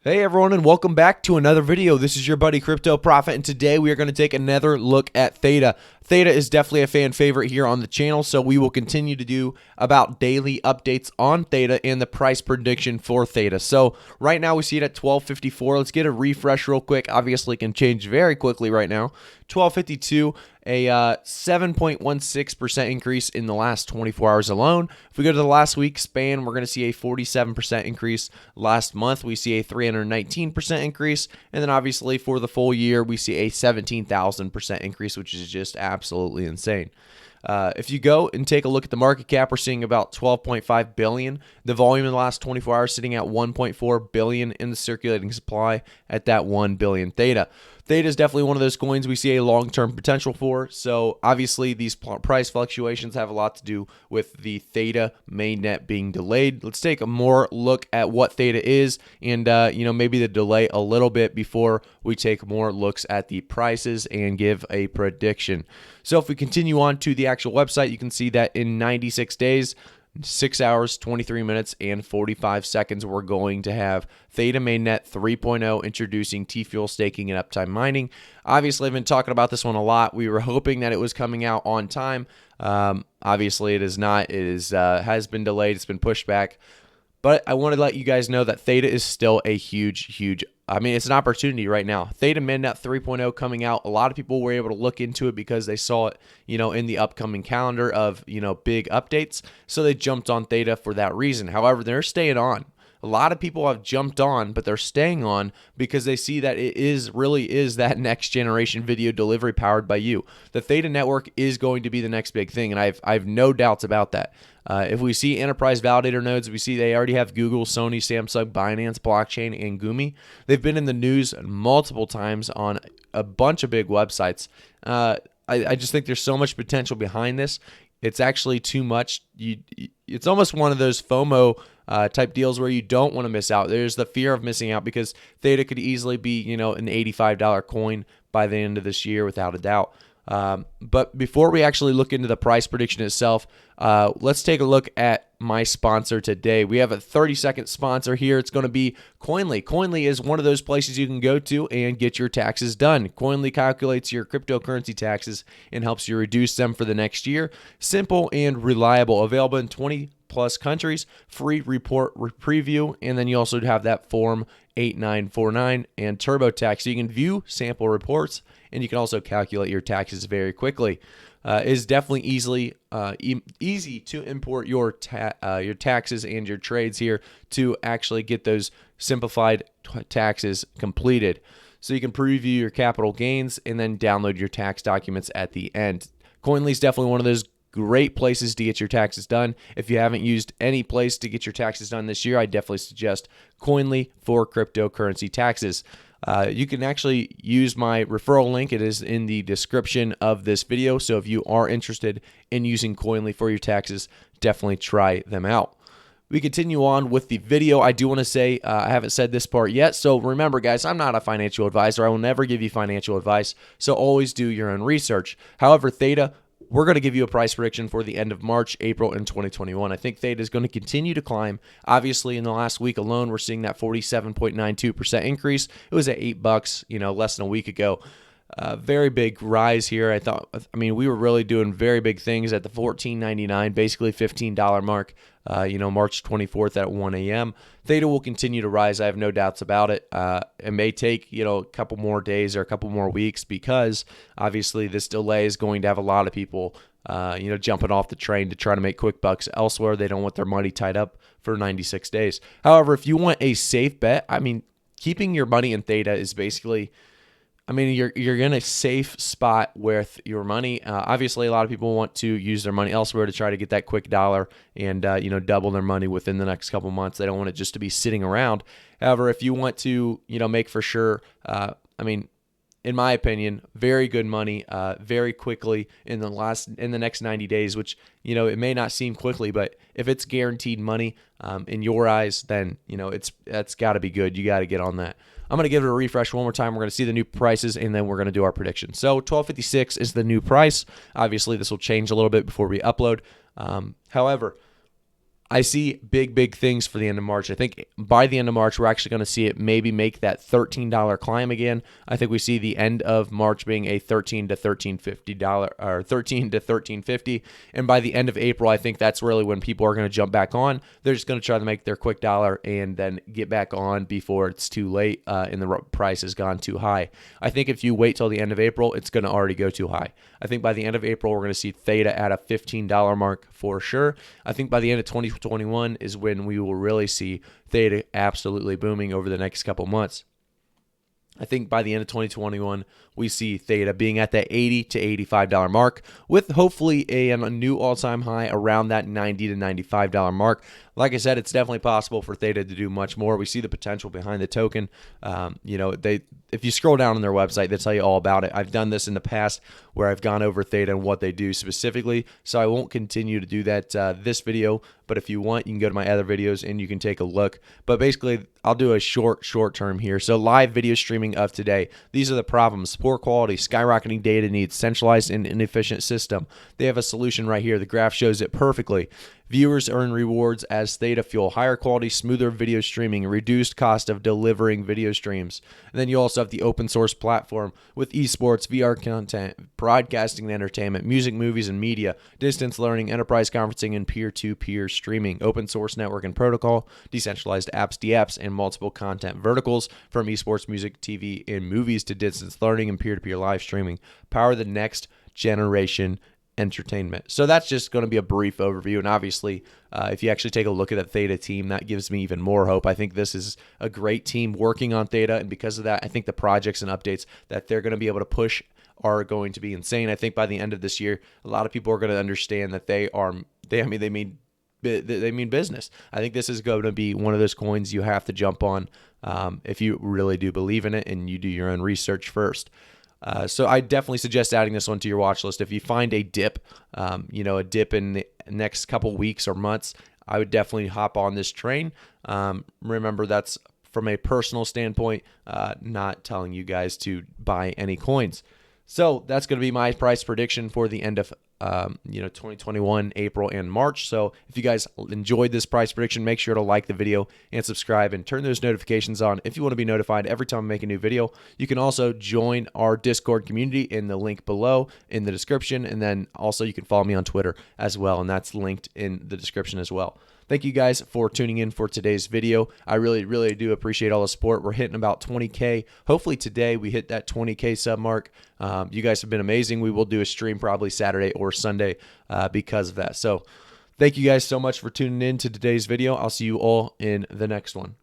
Hey everyone, and welcome back to another video. This is your buddy Crypto Prophet, and today we are going to take another look at THETA. THETA is definitely a fan favorite here on the channel, so we will continue to do about daily updates on THETA and the price prediction for THETA. So right now we see it at 12.54. Let's get a refresh real quick. Obviously it can change very quickly right now. 12.52, a 7.16% increase in the last 24 hours alone. If we go to the last week span, we're going to see a 47% increase. Last month, we see a 319% increase. And then obviously for the full year, we see a 17,000% increase, which is just absolutely insane. If you go and take a look at the market cap, we're seeing about 12.5 billion. The volume in the last 24 hours sitting at 1.4 billion in the circulating supply at that 1 billion THETA. THETA is definitely one of those coins we see a long-term potential for. So obviously these price fluctuations have a lot to do with the THETA mainnet being delayed. Let's take a more look at what THETA is and maybe the delay a little bit before we take more looks at the prices and give a prediction. So if we continue on to the actual website, you can see that in 96 days, 6 hours, 23 minutes, and 45 seconds, we're going to have THETA Mainnet 3.0 introducing T-Fuel staking and uptime mining. Obviously, I've been talking about this one a lot. We were hoping that it was coming out on time. Obviously, it is not. It is has been delayed. It's been pushed back. But I want to let you guys know that THETA is still a huge, it's an opportunity right now. THETA Mainnet 3.0 coming out. A lot of people were able to look into it because they saw it, in the upcoming calendar of, big updates. So they jumped on THETA for that reason. However, they're staying on. A lot of people have jumped on, but they're staying on because they see that it really is that next generation video delivery powered by you. The THETA network is going to be the next big thing, and I have no doubts about that. If we see enterprise validator nodes, we see they already have Google, Sony, Samsung, Binance, Blockchain, and Gumi. They've been in the news multiple times on a bunch of big websites. I just think there's so much potential behind this. It's actually too much. It's almost one of those FOMO type deals where you don't want to miss out. There's the fear of missing out because THETA could easily be, an $85 coin by the end of this year without a doubt. But before we actually look into the price prediction itself, let's take a look at my sponsor today. We have a 30-second sponsor here. It's going to be Koinly. Koinly is one of those places you can go to and get your taxes done. Koinly calculates your cryptocurrency taxes and helps you reduce them for the next year. Simple and reliable. Available in 20+ countries. Free report preview. And then you also have that form 8949 and TurboTax. So you can view sample reports and you can also calculate your taxes very quickly. It is definitely easy to import your taxes and your trades here to actually get those simplified taxes completed. So you can preview your capital gains and then download your tax documents at the end. Koinly is definitely one of those great places to get your taxes done. If you haven't used any place to get your taxes done this year, I definitely suggest Koinly for cryptocurrency taxes. You can actually use my referral link. It is in the description of this video. So if you are interested in using Koinly for your taxes, definitely try them out. We continue on with the video. I do want to say I haven't said this part yet. So remember, guys, I'm not a financial advisor. I will never give you financial advice. So always do your own research. However, THETA, we're going to give you a price prediction for the end of March, April, and 2021. I think THETA is going to continue to climb. Obviously, in the last week alone, we're seeing that 47.92% increase. It was at $8, less than a week ago. Very big rise here. We were really doing very big things at the $14.99, basically $15 mark, March 24th at 1 a.m. THETA will continue to rise. I have no doubts about it. It may take, a couple more days or a couple more weeks because obviously this delay is going to have a lot of people, jumping off the train to try to make quick bucks elsewhere. They don't want their money tied up for 96 days. However, if you want a safe bet, keeping your money in THETA is basically, you're in a safe spot with your money. Obviously, a lot of people want to use their money elsewhere to try to get that quick dollar and double their money within the next couple months. They don't want it just to be sitting around. However, if you want to make for sure, in my opinion, very good money, very quickly in the next 90 days. Which it may not seem quickly, but if it's guaranteed money in your eyes, then that's got to be good. You got to get on that. I'm going to give it a refresh one more time. We're going to see the new prices, and then we're going to do our prediction. So 12.56 is the new price. Obviously, this will change a little bit before we upload. However, I see big things for the end of March. I think by the end of March, we're actually going to see it maybe make that $13 climb again. I think we see the end of March being a $13 to $13.50 or $13 to $13.50, and by the end of April, I think that's really when people are going to jump back on. They're just going to try to make their quick dollar and then get back on before it's too late and the price has gone too high. I think if you wait till the end of April, it's going to already go too high. I think by the end of April, we're going to see Theta at a $15 mark for sure. I think by the end of 2021 is when we will really see Theta absolutely booming over the next couple months. I think by the end of 2021, we see Theta being at that $80 to $85 mark with hopefully a new all-time high around that $90 to $95 mark. Like I said, it's definitely possible for Theta to do much more. We see the potential behind the token. If you scroll down on their website, they tell you all about it. I've done this in the past where I've gone over Theta and what they do specifically, so I won't continue to do that this video, but if you want, you can go to my other videos and you can take a look. But basically, I'll do a short term here. So live video streaming of today. These are the problems: poor quality, skyrocketing data needs, centralized and inefficient system. They have a solution right here. The graph shows it perfectly. Viewers earn rewards as Theta fuel higher quality, smoother video streaming, reduced cost of delivering video streams. And then you also have the open source platform with esports, VR content, broadcasting and entertainment, music, movies, and media, distance learning, enterprise conferencing, and peer-to-peer streaming, open source network and protocol, decentralized apps, DApps, and multiple content verticals from esports, music, TV, and movies to distance learning and peer-to-peer live streaming. Power the next generation entertainment. So that's just going to be a brief overview. And obviously, if you actually take a look at the Theta team, that gives me even more hope. I think this is a great team working on Theta. And because of that, I think the projects and updates that they're going to be able to push are going to be insane. I think by the end of this year, a lot of people are going to understand that they mean business. I think this is going to be one of those coins you have to jump on if you really do believe in it and you do your own research first. So I definitely suggest adding this one to your watch list. If you find a dip, a dip in the next couple weeks or months, I would definitely hop on this train. Remember, that's from a personal standpoint, not telling you guys to buy any coins. So that's going to be my price prediction for the end of 2021, April and March. So if you guys enjoyed this price prediction, make sure to like the video and subscribe and turn those notifications on if you want to be notified every time I make a new video. You can also join our Discord community in the link below in the description. And then also you can follow me on Twitter as well. And that's linked in the description as well. Thank you guys for tuning in for today's video. I really do appreciate all the support. We're hitting about 20K. Hopefully today we hit that 20K sub mark. You guys have been amazing. We will do a stream probably Saturday or Sunday because of that. So thank you guys so much for tuning in to today's video. I'll see you all in the next one.